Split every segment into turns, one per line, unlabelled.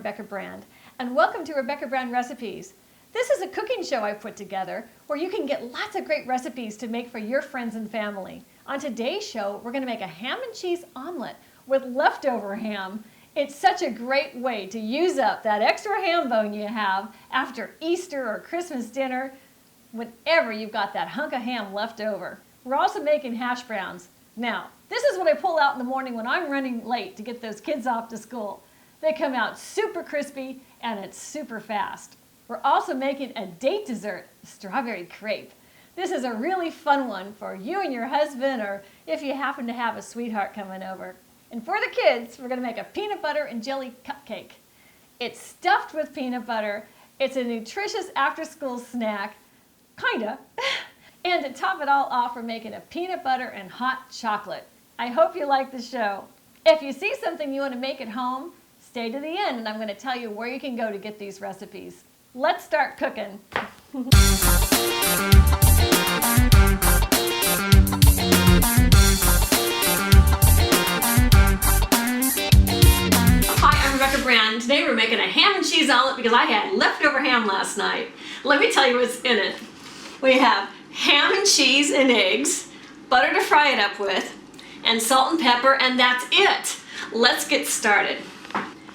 Rebecca Brand, and welcome to Rebecca Brand Recipes. This is a cooking show I put together where you can get lots of great recipes to make for your friends and family. On today's show, we're going to make a ham and cheese omelet with leftover ham. It's such a great way to use up that extra ham bone you have after Easter or Christmas dinner, whenever you've got that hunk of ham left over. We're also making hash browns. Now, this is what I pull out in the morning when I'm running late to get those kids off to school. They come out super crispy and it's super fast. We're also making a date dessert, strawberry crepe. This is a really fun one for you and your husband, or if you happen to have a sweetheart coming over. And for the kids, we're going to make a peanut butter and jelly cupcake. It's stuffed with peanut butter. It's a nutritious after-school snack, kinda. And to top it all off, we're making a peanut butter and hot chocolate. I hope you like the show. If you see something you want to make at home, stay to the end and I'm going to tell you where you can go to get these recipes. Let's start cooking. Hi, I'm Rebecca Brand. Today we're making a ham and cheese omelet because I had leftover ham last night. Let me tell you what's in it. We have ham and cheese and eggs, butter to fry it up with, and salt and pepper, and that's it. Let's get started.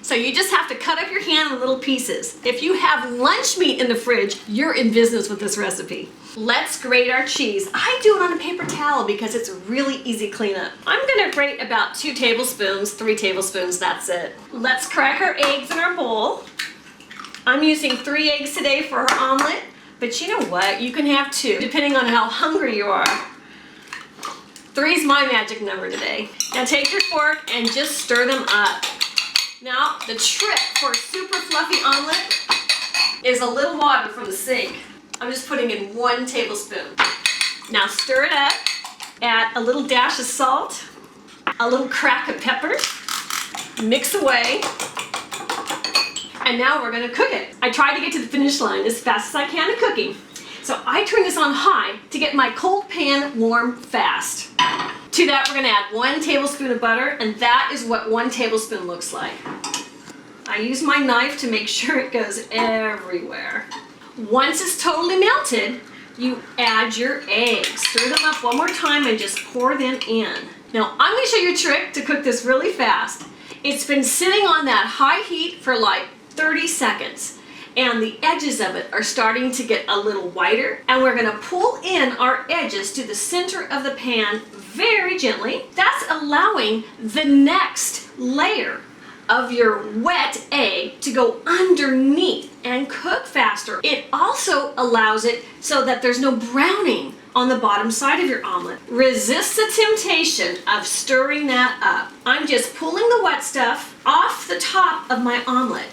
So you just have to cut up your ham in little pieces. If you have lunch meat in the fridge, you're in business with this recipe. Let's grate our cheese. I do it on a paper towel because it's a really easy cleanup. I'm gonna grate about 2 tablespoons, 3 tablespoons, that's it. Let's crack our eggs in our bowl. I'm using 3 eggs today for our omelet, but you know what? You can have 2, depending on how hungry you are. 3 is my magic number today. Now take your fork and just stir them up. Now, the trick for a super fluffy omelet is a little water from the sink. I'm just putting in 1 tablespoon. Now stir it up, add a little dash of salt, a little crack of pepper, mix away, and now we're gonna cook it. I try to get to the finish line as fast as I can in cooking. So I turn this on high to get my cold pan warm fast. To that, we're gonna add 1 tablespoon of butter, and that is what 1 tablespoon looks like. I use my knife to make sure it goes everywhere. Once it's totally melted, you add your eggs. Stir them up one more time and just pour them in. Now, I'm gonna show you a trick to cook this really fast. It's been sitting on that high heat for like 30 seconds. And the edges of it are starting to get a little whiter, and we're gonna pull in our edges to the center of the pan very gently. That's allowing the next layer of your wet egg to go underneath and cook faster. It also allows it so that there's no browning on the bottom side of your omelet. Resist the temptation of stirring that up. I'm just pulling the wet stuff off the top of my omelet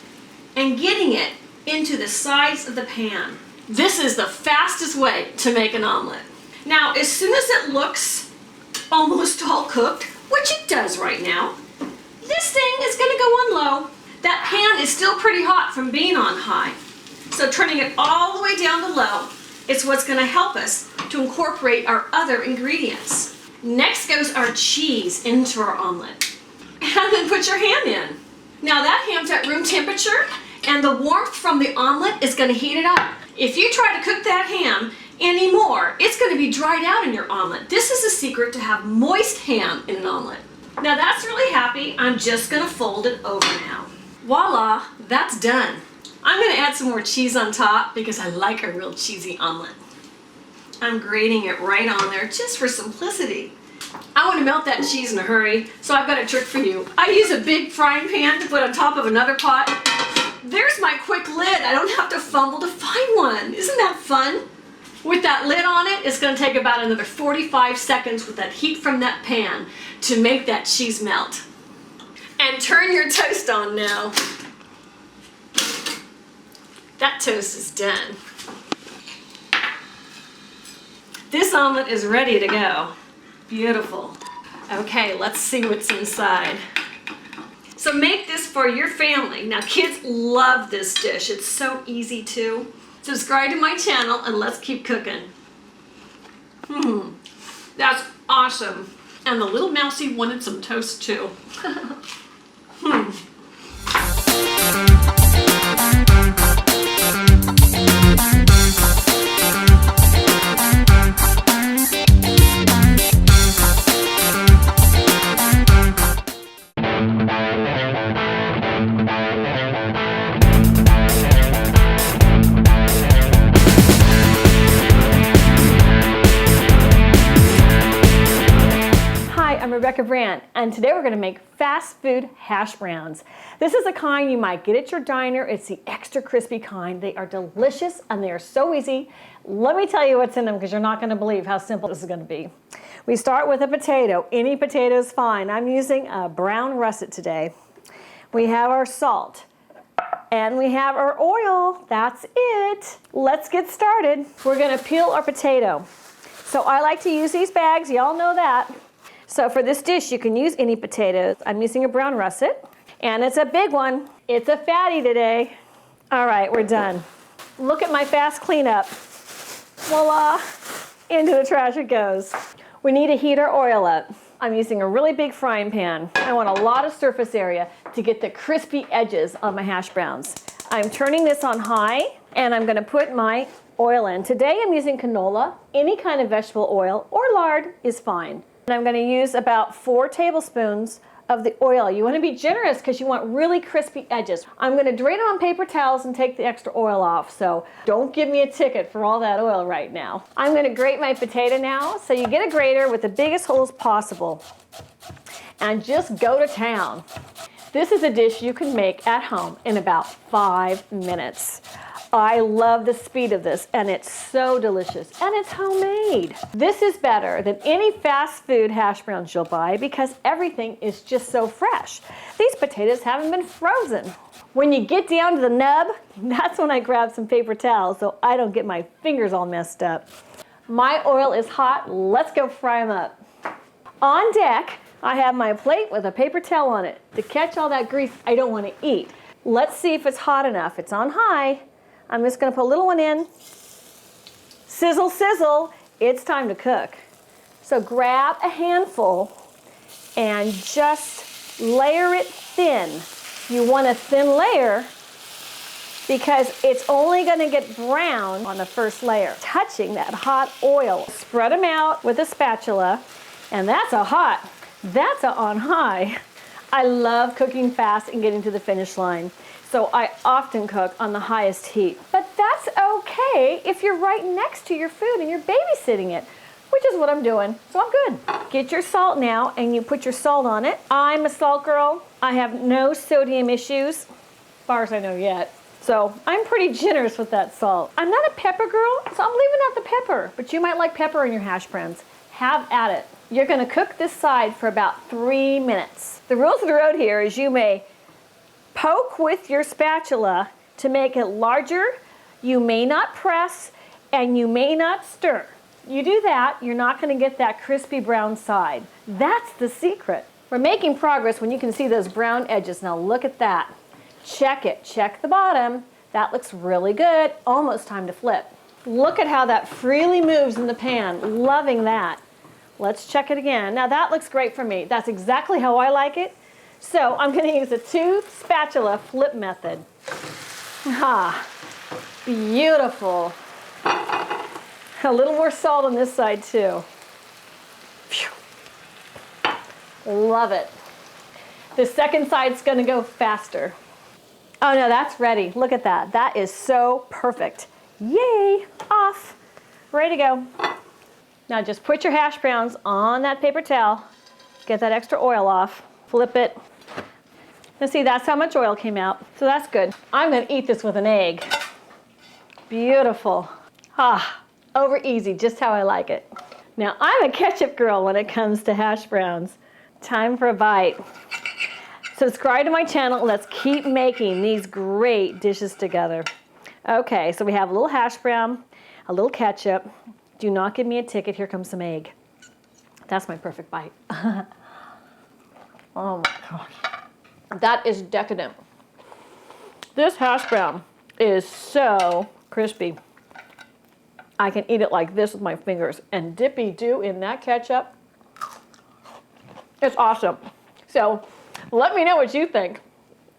and getting it into the sides of the pan. This is the fastest way to make an omelet. Now, as soon as it looks almost all cooked, which it does right now, this thing is gonna go on low. That pan is still pretty hot from being on high. So turning it all the way down to low is what's gonna help us to incorporate our other ingredients. Next goes our cheese into our omelet. And then put your ham in. Now that ham's at room temperature, and the warmth from the omelet is going to heat it up. If you try to cook that ham anymore, it's going to be dried out in your omelet. This is the secret to have moist ham in an omelet. Now that's really happy. I'm just going to fold it over now. Voila, that's done. I'm going to add some more cheese on top because I like a real cheesy omelet. I'm grating it right on there just for simplicity. I want to melt that cheese in a hurry, so I've got a trick for you. I use a big frying pan to put on top of another pot. There's my quick lid. I don't have to fumble to find one. Isn't that fun? With that lid on it, it's going to take about another 45 seconds with that heat from that pan to make that cheese melt. And turn your toast on now. That toast is done. This omelet is ready to go. Beautiful. Okay, let's see what's inside. So make this for your family. Now kids love this dish. It's so easy too. Subscribe to my channel and let's keep cooking. That's awesome. And the little mousie wanted some toast too. Rebecca Brandt, and today we're going to make fast food hash browns. This is a kind you might get at your diner. It's the extra crispy kind. They are delicious and they are so easy. Let me tell you what's in them because you're not going to believe how simple this is going to be. We start with a potato. Any potato is fine. I'm using a brown russet today. We have our salt and we have our oil. That's it. Let's get started. We're going to peel our potato. So I like to use these bags. Y'all know that. So for this dish, you can use any potatoes. I'm using a brown russet, and it's a big one. It's a fatty today. All right, we're done. Look at my fast cleanup. Voila, into the trash it goes. We need to heat our oil up. I'm using a really big frying pan. I want a lot of surface area to get the crispy edges on my hash browns. I'm turning this on high, and I'm gonna put my oil in. Today I'm using canola. Any kind of vegetable oil or lard is fine. And I'm going to use about 4 tablespoons of the oil. You want to be generous because you want really crispy edges. I'm going to drain them on paper towels and take the extra oil off, so don't give me a ticket for all that oil right now. I'm going to grate my potato now, so you get a grater with the biggest holes possible and just go to town. This is a dish you can make at home in about 5 minutes. I love the speed of this, and it's so delicious, and it's homemade. This is better than any fast food hash browns you'll buy because everything is just so fresh. These potatoes haven't been frozen. When you get down to the nub, that's when I grab some paper towels so I don't get my fingers all messed up. My oil is hot. Let's go fry them up. On deck, I have my plate with a paper towel on it to catch all that grease I don't want to eat. Let's see if it's hot enough. It's on high. I'm just going to put a little one in. Sizzle, sizzle. It's time to cook. So grab a handful and just layer it thin. You want a thin layer because it's only going to get brown on the first layer. Touching that hot oil. Spread them out with a spatula, and that's a on high. I love cooking fast and getting to the finish line. So I often cook on the highest heat. But that's okay if you're right next to your food and you're babysitting it, which is what I'm doing. So I'm good. Get your salt now and you put your salt on it. I'm a salt girl. I have no sodium issues, as far as I know yet. So I'm pretty generous with that salt. I'm not a pepper girl, so I'm leaving out the pepper. But you might like pepper in your hash browns. Have at it. You're gonna cook this side for about 3 minutes. The rules of the road here is you may poke with your spatula to make it larger. You may not press and you may not stir. You do that, you're not going to get that crispy brown side. That's the secret. We're making progress when you can see those brown edges. Now look at that. Check it. Check the bottom. That looks really good. Almost time to flip. Look at how that freely moves in the pan. Loving that. Let's check it again. Now that looks great for me. That's exactly how I like it. So I'm going to use a 2 spatula flip method. Ah, beautiful. A little more salt on this side too. Phew. Love it. The second side's going to go faster. Oh no, that's ready. Look at that. That is so perfect. Yay, off. Ready to go. Now just put your hash browns on that paper towel. Get that extra oil off. Flip it. Now see, that's how much oil came out. So that's good. I'm going to eat this with an egg. Beautiful. Ah, over easy, just how I like it. Now I'm a ketchup girl when it comes to hash browns. Time for a bite. Subscribe to my channel. Let's keep making these great dishes together. Okay, so we have a little hash brown, a little ketchup. Do not give me a ticket. Here comes some egg. That's my perfect bite. Oh my gosh. That is decadent. This hash brown is so crispy. I can eat it like this with my fingers and dippy-doo in that ketchup. It's awesome. So let me know what you think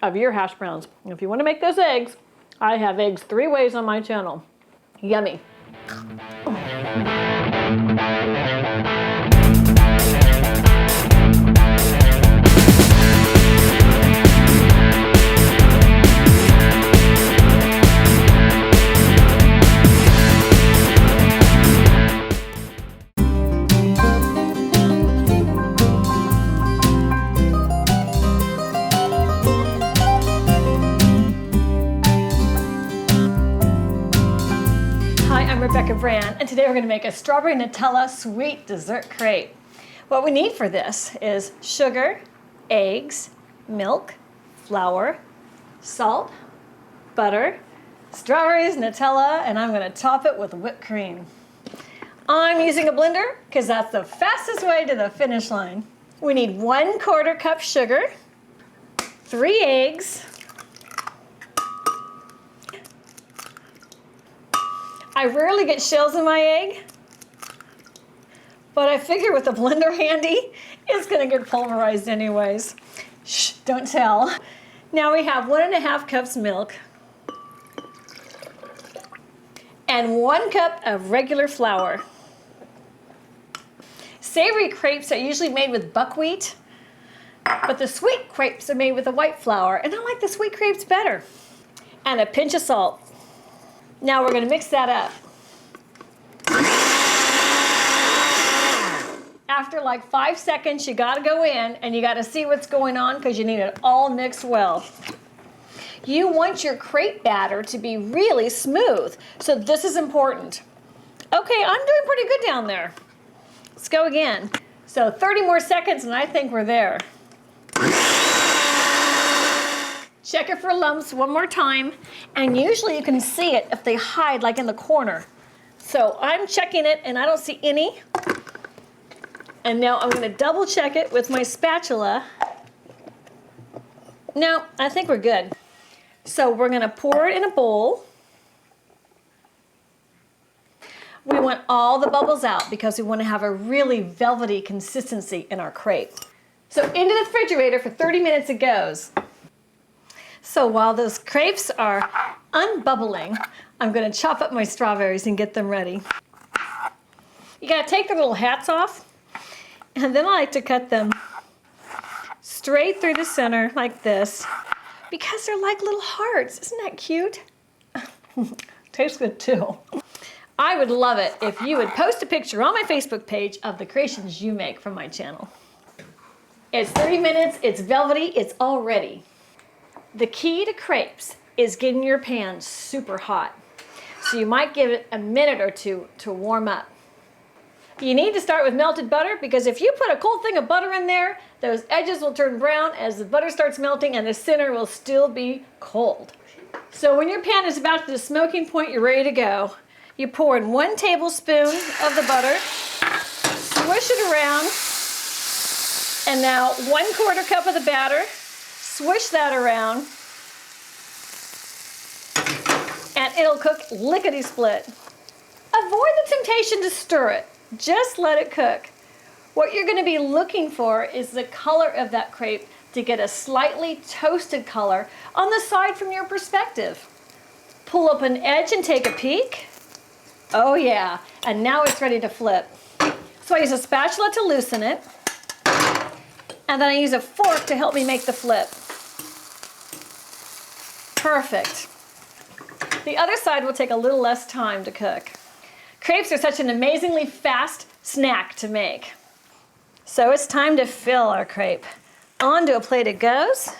of your hash browns. If you want to make those eggs, I have eggs 3 ways on my channel. Yummy. I'm Rebecca Brand, and today we're going to make a strawberry Nutella sweet dessert crepe. What we need for this is sugar, eggs, milk, flour, salt, butter, strawberries, Nutella, and I'm going to top it with whipped cream. I'm using a blender because that's the fastest way to the finish line. We need 1/4 cup sugar, 3 eggs. I rarely get shells in my egg, but I figure with the blender handy, it's gonna get pulverized anyways. Shh, don't tell. Now we have 1½ cups milk and 1 cup of regular flour. Savory crepes are usually made with buckwheat, but the sweet crepes are made with the white flour, and I like the sweet crepes better. And a pinch of salt. Now we're going to mix that up. After like 5 seconds, you got to go in and you got to see what's going on because you need it all mixed well. You want your crepe batter to be really smooth, so this is important. Okay, I'm doing pretty good down there. Let's go again. So 30 more seconds and I think we're there. Check it for lumps one more time, and usually you can see it if they hide like in the corner. So I'm checking it and I don't see any. And now I'm going to double check it with my spatula. No, I think we're good. So we're going to pour it in a bowl. We want all the bubbles out because we want to have a really velvety consistency in our crepe. So into the refrigerator for 30 minutes it goes. So while those crepes are unbubbling, I'm going to chop up my strawberries and get them ready. You got to take the little hats off, and then I like to cut them straight through the center like this because they're like little hearts. Isn't that cute? Tastes good too. I would love it if you would post a picture on my Facebook page of the creations you make from my channel. It's 30 minutes, it's velvety, it's all ready. The key to crepes is getting your pan super hot. So you might give it a minute or two to warm up. You need to start with melted butter because if you put a cold thing of butter in there, those edges will turn brown as the butter starts melting and the center will still be cold. So when your pan is about to the smoking point, you're ready to go. You pour in 1 tablespoon of the butter, swish it around, and now 1/4 cup of the batter. Swish that around, and it'll cook lickety-split. Avoid the temptation to stir it. Just let it cook. What you're going to be looking for is the color of that crepe to get a slightly toasted color on the side from your perspective. Pull up an edge and take a peek. Oh yeah, and now it's ready to flip. So I use a spatula to loosen it, and then I use a fork to help me make the flip. Perfect. The other side will take a little less time to cook. Crepes are such an amazingly fast snack to make. So it's time to fill our crepe. Onto a plate it goes.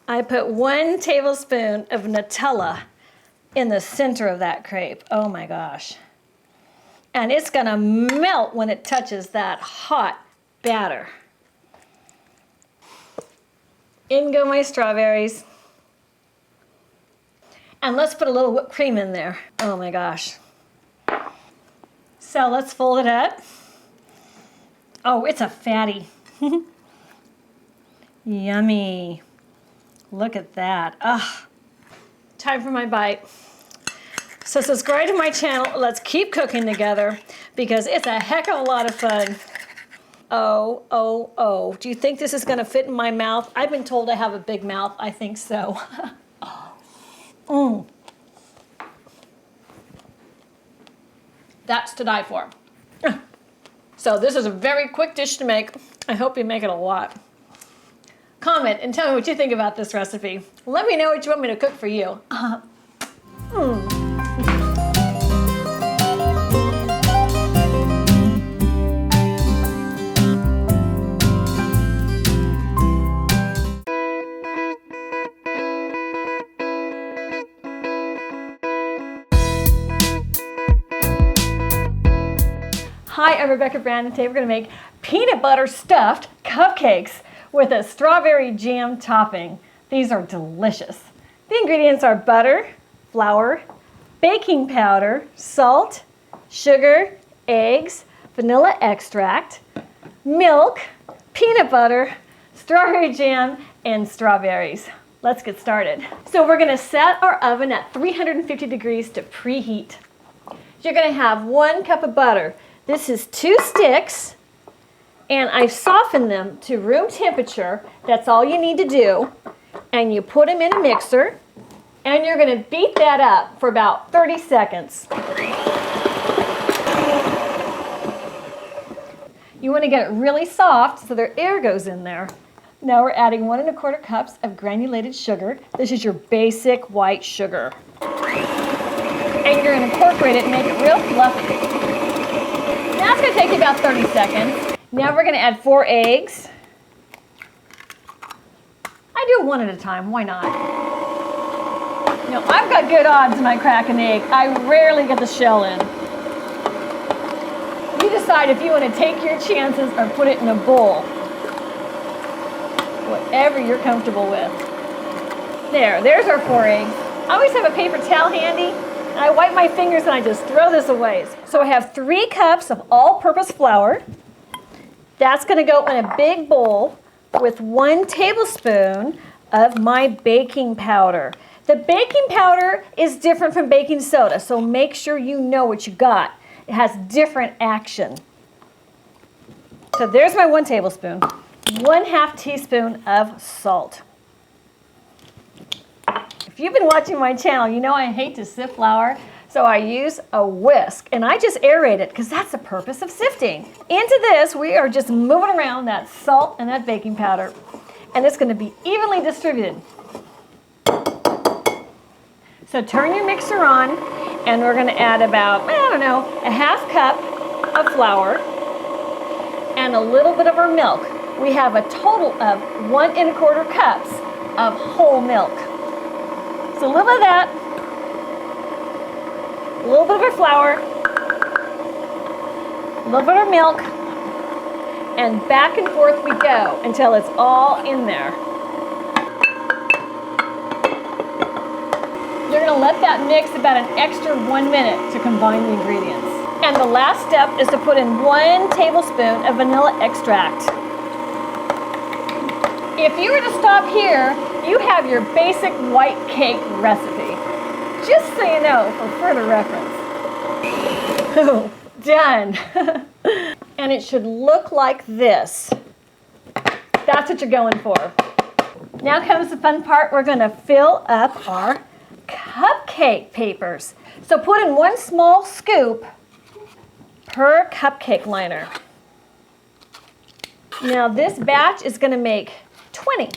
I put 1 tablespoon of Nutella in the center of that crepe. Oh my gosh. And it's gonna melt when it touches that hot batter. In go my strawberries. And let's put a little whipped cream in there. Oh my gosh. So let's fold it up. Oh, it's a fatty. Yummy. Look at that. Ah, time for my bite. So subscribe to my channel. Let's keep cooking together because it's a heck of a lot of fun. Oh, oh, oh. Do you think this is going to fit in my mouth? I've been told I have a big mouth. I think so. That's to die for. So this is a very quick dish to make. I hope you make it a lot. Comment and tell me what you think about this recipe. Let me know what you want me to cook for you.
Hi, I'm Rebecca Brandon. Today we're going to make peanut butter stuffed cupcakes with a strawberry jam topping. These are delicious. The ingredients are butter, flour, baking powder, salt, sugar, eggs, vanilla extract, milk, peanut butter, strawberry jam, and strawberries. Let's get started. So we're going to set our oven at 350 degrees to preheat. You're going to have 1 cup of butter. This is 2 sticks, and I've softened them to room temperature. That's all you need to do. And you put them in a mixer, and you're going to beat that up for about 30 seconds. You want to get it really soft so their air goes in there. Now we're adding 1 1/4 cups of granulated sugar. This is your basic white sugar. And you're going to incorporate it and make it real fluffy. Now it's going to take you about 30 seconds. Now we're going to add 4 eggs. I do 1 at a time, why not? You know, I've got good odds when I crack an egg. I rarely get the shell in. You decide if you want to take your chances or put it in a bowl. Whatever you're comfortable with. There's our 4 eggs. I always have a paper towel handy, and I wipe my fingers and I just throw this away. So I have 3 cups of all-purpose flour. That's going to go in a big bowl with 1 tablespoon of my baking powder. The baking powder is different from baking soda, so make sure you know what you got. It has different action. So there's my 1 tablespoon. 1/2 teaspoon of salt. If you've been watching my channel, you know I hate to sift flour, so I use a whisk, and I just aerate it because that's the purpose of sifting. Into this, we are just moving around that salt and that baking powder, and it's going to be evenly distributed. So turn your mixer on, and we're going to add about, I don't know, a 1/2 cup of flour and a little bit of our milk. We have a total of 1 1/4 cups of whole milk. So a little bit of that, a little bit of our flour, a little bit of milk, and back and forth we go until it's all in there. You're going to let that mix about an extra 1 minute to combine the ingredients. And the last step is to put in 1 tablespoon of vanilla extract. If you were to stop here, you have your basic white cake recipe. Just so you know, for further reference. Oh, done. And it should look like this. That's what you're going for. Now comes the fun part. We're going to fill up our cupcake papers. So put in 1 small scoop per cupcake liner. Now this batch is going to make 20.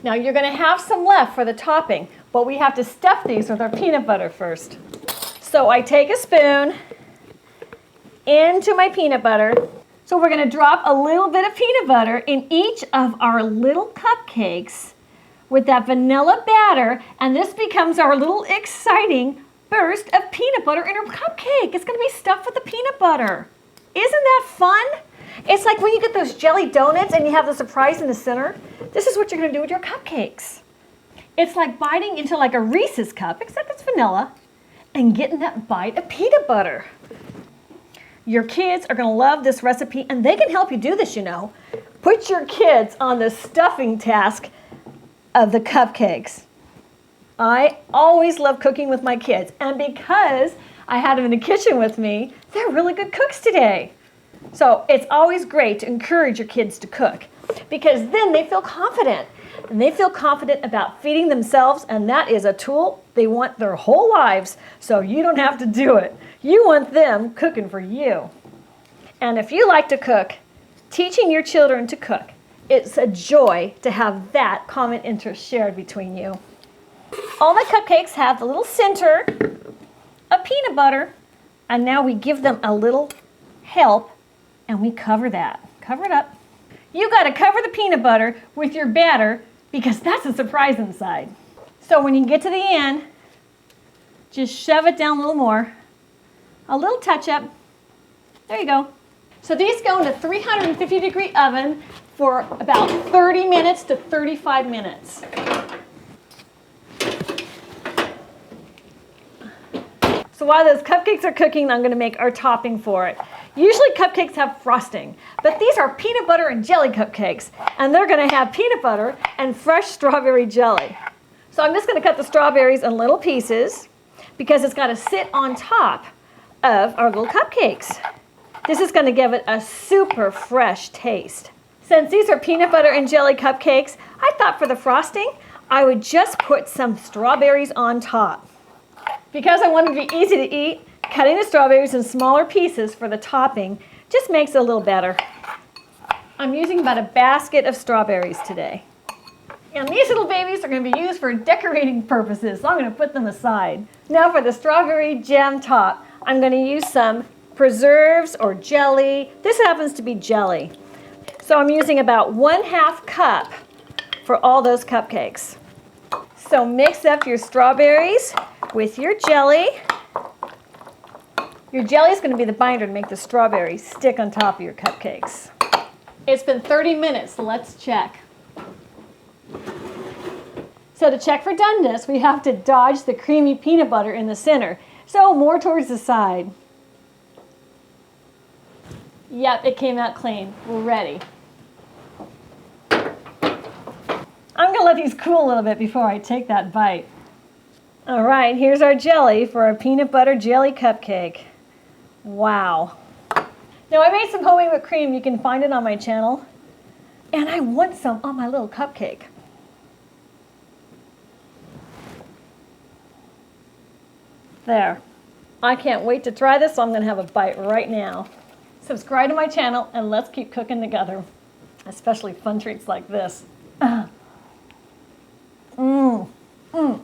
Now you're going to have some left for the topping, but we have to stuff these with our peanut butter first. So I take a spoon into my peanut butter. So we're going to drop a little bit of peanut butter in each of our little cupcakes with that vanilla batter, and this becomes our little exciting burst of peanut butter in our cupcake. It's going to be stuffed with the peanut butter. Isn't that fun? It's like when you get those jelly donuts and you have the surprise in the center. This is what you're going to do with your cupcakes. It's like biting into like a Reese's cup, except it's vanilla, and getting that bite of peanut butter. Your kids are going to love this recipe, and they can help you do this, you know. Put your kids on the stuffing task of the cupcakes. I always love cooking with my kids, and because I had them in the kitchen with me, they're really good cooks today. So it's always great to encourage your kids to cook, because then they feel confident, and they feel confident about feeding themselves, and that is a tool they want their whole lives, so you don't have to do it. You want them cooking for you. And if you like to cook, teaching your children to cook, it's a joy to have that common interest shared between you. All my cupcakes have the little center of peanut butter, and now we give them a little help, and we cover that. Cover it up. You got to cover the peanut butter with your batter because that's a surprise inside. So when you get to the end, just shove it down a little more, a little touch up, There you go. So these go into 350-degree oven for about 30 minutes to 35 minutes. So while those cupcakes are cooking, I'm going to make our topping for it. Usually cupcakes have frosting, but these are peanut butter and jelly cupcakes, and they're going to have peanut butter and fresh strawberry jelly. So I'm just going to cut the strawberries in little pieces because it's got to sit on top of our little cupcakes. This is going to give it a super fresh taste. Since these are peanut butter and jelly cupcakes, I thought for the frosting, I would just put some strawberries on top. Because I want it to be easy to eat, cutting the strawberries in smaller pieces for the topping just makes it a little better. I'm using about a basket of strawberries today. And these little babies are going to be used for decorating purposes, so I'm going to put them aside. Now for the strawberry jam top, I'm going to use some preserves or jelly. This happens to be jelly. So I'm using about 1/2 cup for all those cupcakes. So mix up your strawberries with your jelly. Your jelly is going to be the binder to make the strawberries stick on top of your cupcakes. It's been 30 minutes, so let's check. So to check for doneness, we have to dodge the creamy peanut butter in the center. So more towards the side. Yep, it came out clean. We're ready. I'm going to let these cool a little bit before I take that bite. All right, here's our jelly for our peanut butter jelly cupcake. Wow. Now I made some homemade whipped cream. You can find it on my channel. And I want some on my little cupcake. There. I can't wait to try this, so I'm going to have a bite right now. Subscribe to my channel and let's keep cooking together. Especially fun treats like this. Mmm. Mmm.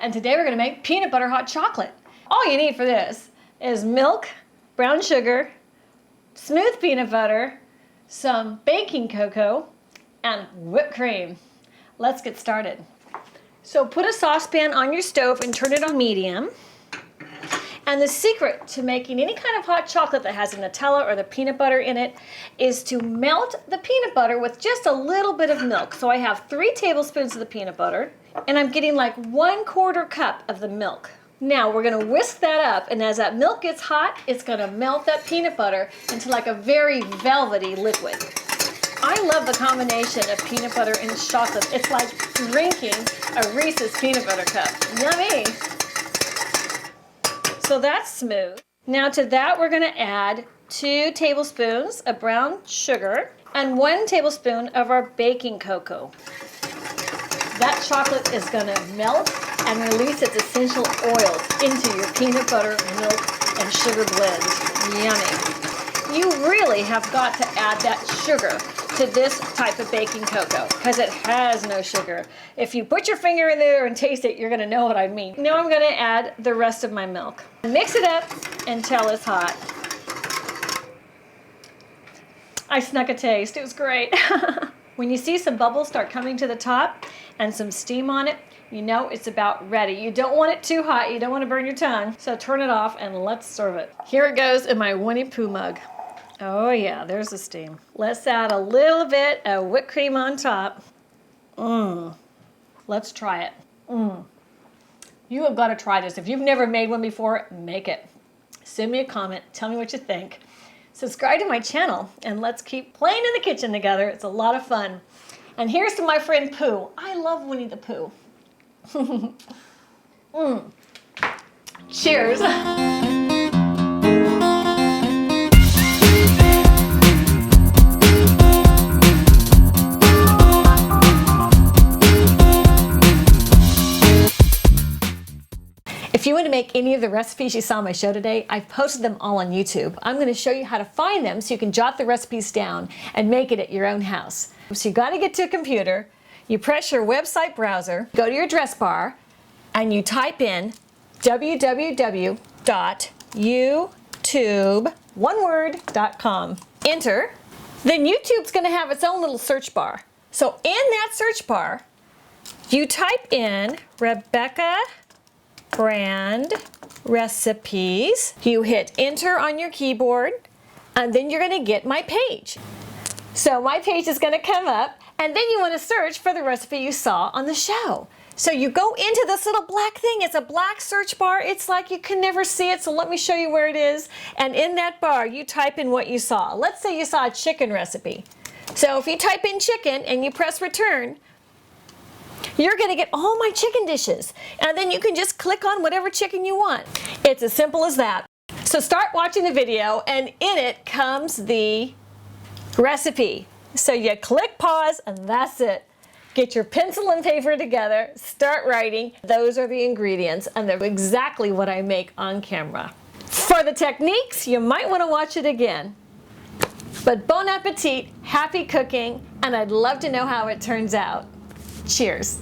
And today we're going to make peanut butter hot chocolate. All you need for this is milk, brown sugar, smooth peanut butter, some baking cocoa, and whipped cream. Let's get started. So put a saucepan on your stove and turn it on medium. And the secret to making any kind of hot chocolate that has the Nutella or the peanut butter in it is to melt the peanut butter with just a little bit of milk. So I have 3 tablespoons of the peanut butter, and I'm getting like 1/4 cup of the milk. Now we're going to whisk that up, and as that milk gets hot, it's going to melt that peanut butter into like a very velvety liquid. I love the combination of peanut butter and chocolate. It's like drinking a Reese's peanut butter cup. Yummy! So that's smooth. Now to that we're going to add 2 tablespoons of brown sugar and 1 tablespoon of our baking cocoa. That chocolate is going to melt and release its essential oils into your peanut butter, milk, and sugar blend. Yummy. You really have got to add that sugar to this type of baking cocoa because it has no sugar. If you put your finger in there and taste it, you're going to know what I mean. Now I'm going to add the rest of my milk. Mix it up until it's hot. I snuck a taste. It was great. When you see some bubbles start coming to the top and some steam on it, you know it's about ready. You don't want it too hot. You don't want to burn your tongue. So turn it off and let's serve it. Here it goes in my Winnie Pooh mug. Oh yeah, there's the steam. Let's add a little bit of whipped cream on top. Let's try it. You have got to try this. If you've never made one before, make it. Send me a comment. Tell me what you think. Subscribe to my channel and let's keep playing in the kitchen together. It's a lot of fun. And here's to my friend Pooh. I love Winnie the Pooh. Cheers. If you want to make any of the recipes you saw on my show today, I've posted them all on YouTube. I'm going to show you how to find them so you can jot the recipes down and make it at your own house. So you got to get to a computer, you press your website browser, go to your address bar, and you type in www.youtube.com. Enter. Then YouTube's going to have its own little search bar. So in that search bar, you type in Rebecca Brand Recipes. You hit enter on your keyboard, and then you're going to get my page. So my page is going to come up, and then you want to search for the recipe you saw on the show. So you go into this little black thing. It's a black search bar. It's like you can never see it, so let me show you where it is. And in that bar, you type in what you saw. Let's say you saw a chicken recipe. So if you type in chicken and you press return, you're going to get all my chicken dishes. And then you can just click on whatever chicken you want. It's as simple as that. So start watching the video, and in it comes the recipe. So you click pause, and that's it. Get your pencil and paper together, start writing. Those are the ingredients, and they're exactly what I make on camera. For the techniques, you might want to watch it again. But bon appetit, happy cooking, and I'd love to know how it turns out. Cheers.